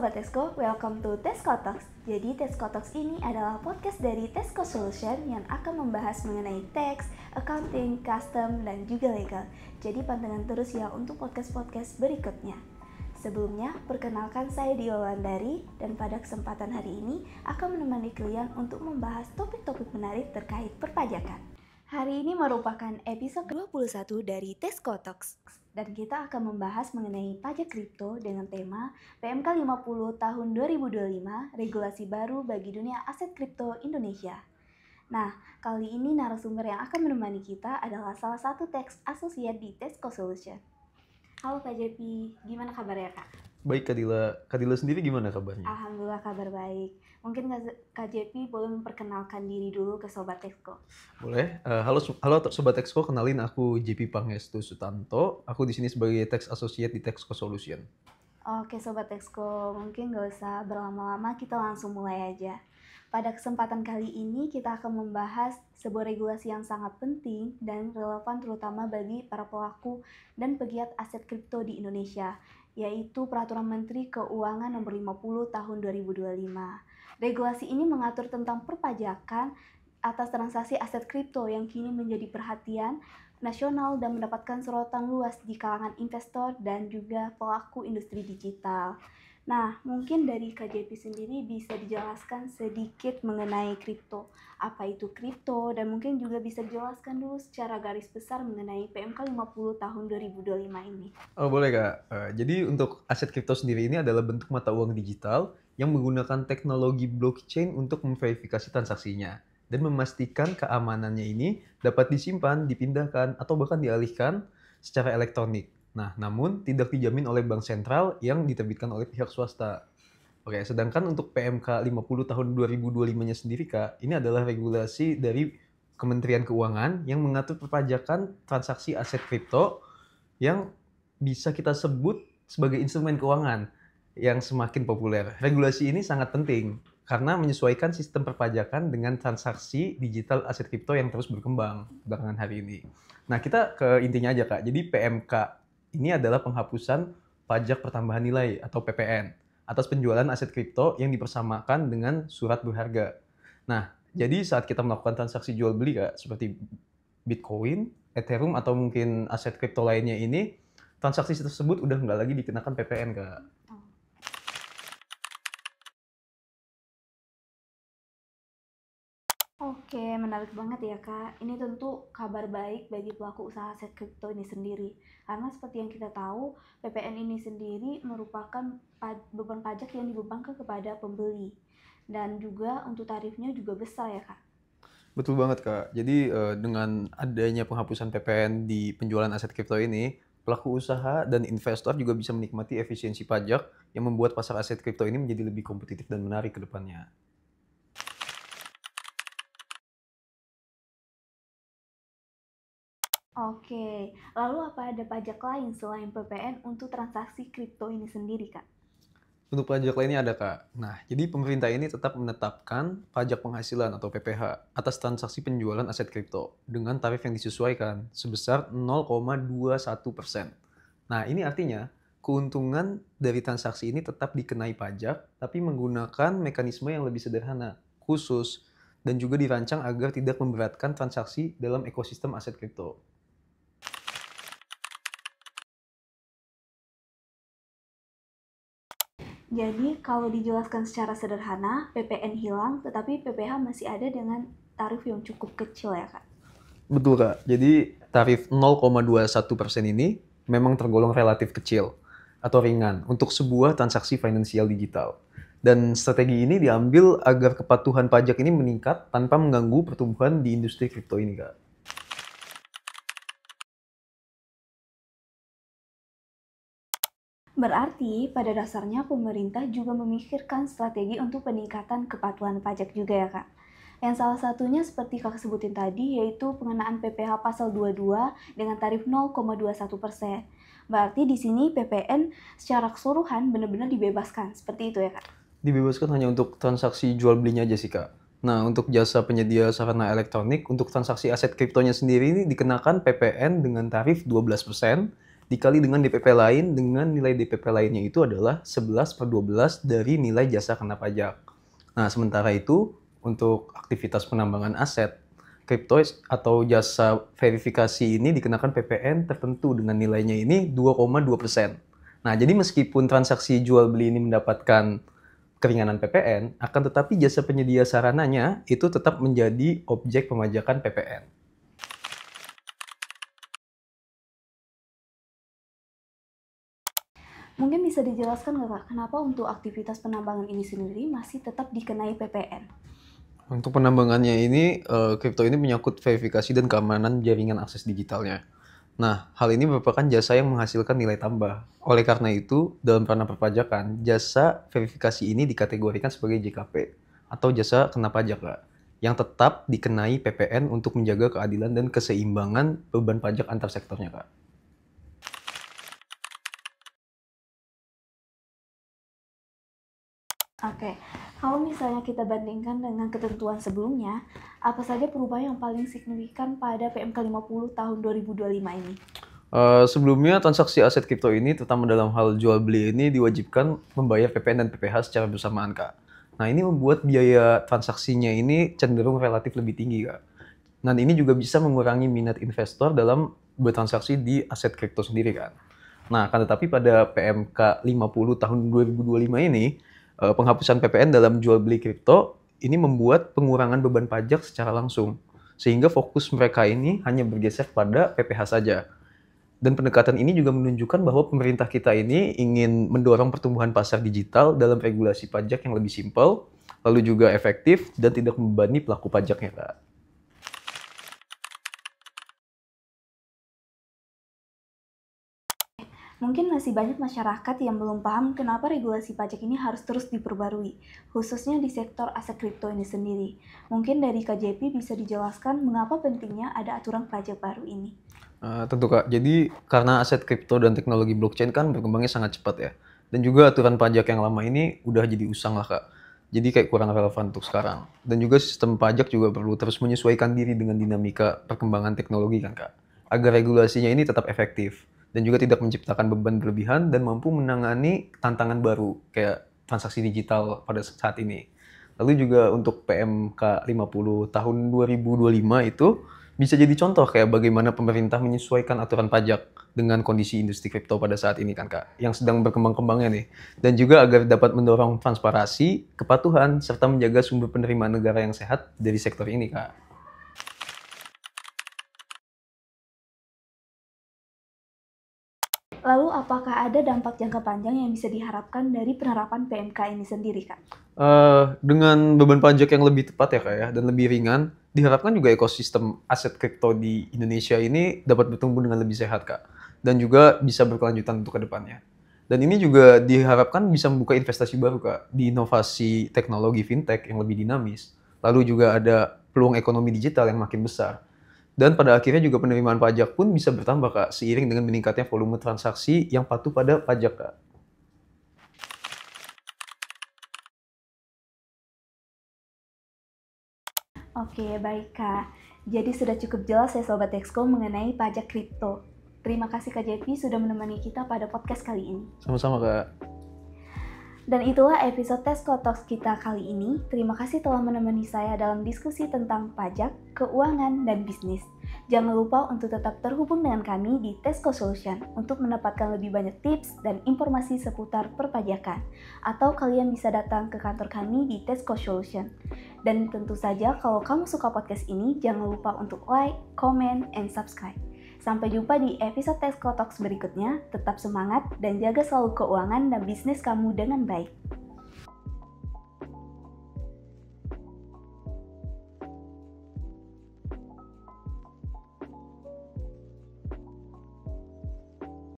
Sobat Tesco, welcome to Tesco Talks. Jadi Tesco Talks ini adalah podcast dari Tesco Solution yang akan membahas mengenai tax, accounting, custom, dan juga legal. Jadi pantengin terus ya untuk podcast-podcast berikutnya. Sebelumnya, perkenalkan saya Dio Landari dan pada kesempatan hari ini akan menemani kalian untuk membahas topik-topik menarik terkait perpajakan. Hari ini merupakan episode 21 dari Tesco Talks dan kita akan membahas mengenai pajak kripto dengan tema PMK 50 tahun 2025, regulasi baru bagi dunia aset kripto Indonesia. Nah, kali ini narasumber yang akan menemani kita adalah salah satu tax associate di Tesco Solution. Halo Kak JP, gimana kabarnya Kak? Baik Kak Dila. Kak Dila sendiri gimana kabarnya? Alhamdulillah kabar baik. Mungkin Kak JP boleh memperkenalkan diri dulu ke Sobat Tesco. Boleh. Halo Sobat Texco, kenalin aku JP Pangestu Sutanto. Aku di sini sebagai Tax Associate di Texco Solution. Oke Sobat Texco, mungkin gak usah berlama-lama, kita langsung mulai aja. Pada kesempatan kali ini kita akan membahas sebuah regulasi yang sangat penting dan relevan terutama bagi para pelaku dan pegiat aset kripto di Indonesia, yaitu Peraturan Menteri Keuangan Nomor 50 Tahun 2025. Regulasi ini mengatur tentang perpajakan atas transaksi aset kripto yang kini menjadi perhatian nasional dan mendapatkan sorotan luas di kalangan investor dan juga pelaku industri digital. Nah, mungkin dari KJP sendiri bisa dijelaskan sedikit mengenai kripto. Apa itu kripto dan mungkin juga bisa dijelaskan dulu secara garis besar mengenai PMK 50 tahun 2025 ini. Oh boleh Kak. Jadi untuk aset kripto sendiri ini adalah bentuk mata uang digital yang menggunakan teknologi blockchain untuk memverifikasi transaksinya dan memastikan keamanannya ini dapat disimpan, dipindahkan, atau bahkan dialihkan secara elektronik. Nah, namun tidak dijamin oleh bank sentral yang diterbitkan oleh pihak swasta. Oke, sedangkan untuk PMK 50 tahun 2025-nya sendiri, Kak, ini adalah regulasi dari Kementerian Keuangan yang mengatur perpajakan transaksi aset kripto yang bisa kita sebut sebagai instrumen keuangan yang semakin populer. Regulasi ini sangat penting karena menyesuaikan sistem perpajakan dengan transaksi digital aset kripto yang terus berkembang belakangan hari ini. Nah, kita ke intinya aja, Kak. Jadi PMK ini adalah penghapusan pajak pertambahan nilai atau PPN atas penjualan aset kripto yang dipersamakan dengan surat berharga. Nah, jadi saat kita melakukan transaksi jual beli Kak, seperti Bitcoin, Ethereum, atau mungkin aset kripto lainnya ini, transaksi tersebut udah nggak lagi dikenakan PPN Kak. Oke, menarik banget ya Kak. Ini tentu kabar baik bagi pelaku usaha aset kripto ini sendiri. Karena seperti yang kita tahu, PPN ini sendiri merupakan beban pajak yang dibebankan kepada pembeli. Dan juga untuk tarifnya juga besar ya Kak. Betul banget Kak. Jadi dengan adanya penghapusan PPN di penjualan aset kripto ini, pelaku usaha dan investor juga bisa menikmati efisiensi pajak yang membuat pasar aset kripto ini menjadi lebih kompetitif dan menarik ke depannya. Oke, lalu apa ada pajak lain selain PPN untuk transaksi kripto ini sendiri Kak? Untuk pajak lainnya ada Kak. Nah, jadi pemerintah ini tetap menetapkan pajak penghasilan atau PPH atas transaksi penjualan aset kripto dengan tarif yang disesuaikan sebesar 0,21%. Nah, ini artinya keuntungan dari transaksi ini tetap dikenai pajak tapi menggunakan mekanisme yang lebih sederhana, khusus, dan juga dirancang agar tidak memberatkan transaksi dalam ekosistem aset kripto. Jadi kalau dijelaskan secara sederhana, PPN hilang tetapi PPH masih ada dengan tarif yang cukup kecil ya Kak? Betul Kak, jadi tarif 0,21% ini memang tergolong relatif kecil atau ringan untuk sebuah transaksi finansial digital. Dan strategi ini diambil agar kepatuhan pajak ini meningkat tanpa mengganggu pertumbuhan di industri kripto ini Kak. Berarti pada dasarnya pemerintah juga memikirkan strategi untuk peningkatan kepatuhan pajak juga ya Kak. Yang salah satunya seperti Kak sebutin tadi yaitu pengenaan PPh pasal 22 dengan tarif 0,21%. Berarti di sini PPN secara keseluruhan benar-benar dibebaskan. Seperti itu ya Kak? Dibebaskan hanya untuk transaksi jual belinya aja sih Kak. Nah, untuk jasa penyedia sarana elektronik, untuk transaksi aset kriptonya sendiri ini dikenakan PPN dengan tarif 12%, dikali dengan DPP lain, dengan nilai DPP lainnya itu adalah 11/12 dari nilai jasa kena pajak. Nah, sementara itu, untuk aktivitas penambangan aset, kripto atau jasa verifikasi ini dikenakan PPN tertentu dengan nilainya ini 2,2%. Nah, jadi meskipun transaksi jual beli ini mendapatkan keringanan PPN, akan tetapi jasa penyedia sarananya itu tetap menjadi objek pemajakan PPN. Mungkin bisa dijelaskan nggak Kak, kenapa untuk aktivitas penambangan ini sendiri masih tetap dikenai PPN? Untuk penambangannya ini, kripto ini menyangkut verifikasi dan keamanan jaringan akses digitalnya. Nah, hal ini merupakan jasa yang menghasilkan nilai tambah. Oleh karena itu, dalam ranah perpajakan, jasa verifikasi ini dikategorikan sebagai JKP atau jasa kena pajak, Kak, yang tetap dikenai PPN untuk menjaga keadilan dan keseimbangan beban pajak antar sektornya, Kak. Oke, kalau misalnya kita bandingkan dengan ketentuan sebelumnya, apa saja perubahan yang paling signifikan pada PMK 50 tahun 2025 ini? Sebelumnya transaksi aset kripto ini, terutama dalam hal jual beli ini, diwajibkan membayar PPN dan PPh secara bersamaan, Kak. Nah, ini membuat biaya transaksinya ini cenderung relatif lebih tinggi, Kak. Dan ini juga bisa mengurangi minat investor dalam bertransaksi di aset kripto sendiri, kan. Nah, akan tetapi pada PMK 50 tahun 2025 ini, penghapusan PPN dalam jual beli kripto ini membuat pengurangan beban pajak secara langsung. Sehingga fokus mereka ini hanya bergeser pada PPh saja. Dan pendekatan ini juga menunjukkan bahwa pemerintah kita ini ingin mendorong pertumbuhan pasar digital dalam regulasi pajak yang lebih simpel, lalu juga efektif dan tidak membebani pelaku pajaknya, Kak. Mungkin masih banyak masyarakat yang belum paham kenapa regulasi pajak ini harus terus diperbarui, khususnya di sektor aset kripto ini sendiri. Mungkin dari KJP bisa dijelaskan mengapa pentingnya ada aturan pajak baru ini. Tentu, Kak. Jadi karena aset kripto dan teknologi blockchain kan berkembangnya sangat cepat ya. Dan juga aturan pajak yang lama ini udah jadi usang lah, Kak. Jadi kayak kurang relevan untuk sekarang. Dan juga sistem pajak juga perlu terus menyesuaikan diri dengan dinamika perkembangan teknologi kan, Kak. Agar regulasinya ini tetap efektif dan juga tidak menciptakan beban berlebihan dan mampu menangani tantangan baru kayak transaksi digital pada saat ini. Lalu juga untuk PMK 50 tahun 2025 itu bisa jadi contoh kayak bagaimana pemerintah menyesuaikan aturan pajak dengan kondisi industri kripto pada saat ini kan, Kak, yang sedang berkembang-kembangnya nih. Dan juga agar dapat mendorong transparansi, kepatuhan, serta menjaga sumber penerimaan negara yang sehat dari sektor ini, Kak. Lalu apakah ada dampak jangka panjang yang bisa diharapkan dari penerapan PMK ini sendiri, Kak? Dengan beban pajak yang lebih tepat ya, Kak, ya, dan lebih ringan, diharapkan juga ekosistem aset kripto di Indonesia ini dapat bertumbuh dengan lebih sehat, Kak, dan juga bisa berkelanjutan untuk ke depannya. Dan ini juga diharapkan bisa membuka investasi baru, Kak, di inovasi teknologi fintech yang lebih dinamis. Lalu juga ada peluang ekonomi digital yang makin besar. Dan pada akhirnya juga penerimaan pajak pun bisa bertambah, Kak, seiring dengan meningkatnya volume transaksi yang patuh pada pajak, Kak. Oke, baik Kak. Jadi sudah cukup jelas ya Sobat Exco mengenai pajak kripto. Terima kasih Kak JP sudah menemani kita pada podcast kali ini. Sama-sama, Kak. Dan itulah episode Tesco Talks kita kali ini. Terima kasih telah menemani saya dalam diskusi tentang pajak, keuangan, dan bisnis. Jangan lupa untuk tetap terhubung dengan kami di Tesco Solution untuk mendapatkan lebih banyak tips dan informasi seputar perpajakan. Atau kalian bisa datang ke kantor kami di Tesco Solution. Dan tentu saja kalau kamu suka podcast ini, jangan lupa untuk like, comment, and subscribe. Sampai jumpa di episode Tesco Talks berikutnya. Tetap semangat dan jaga selalu keuangan dan bisnis kamu dengan baik.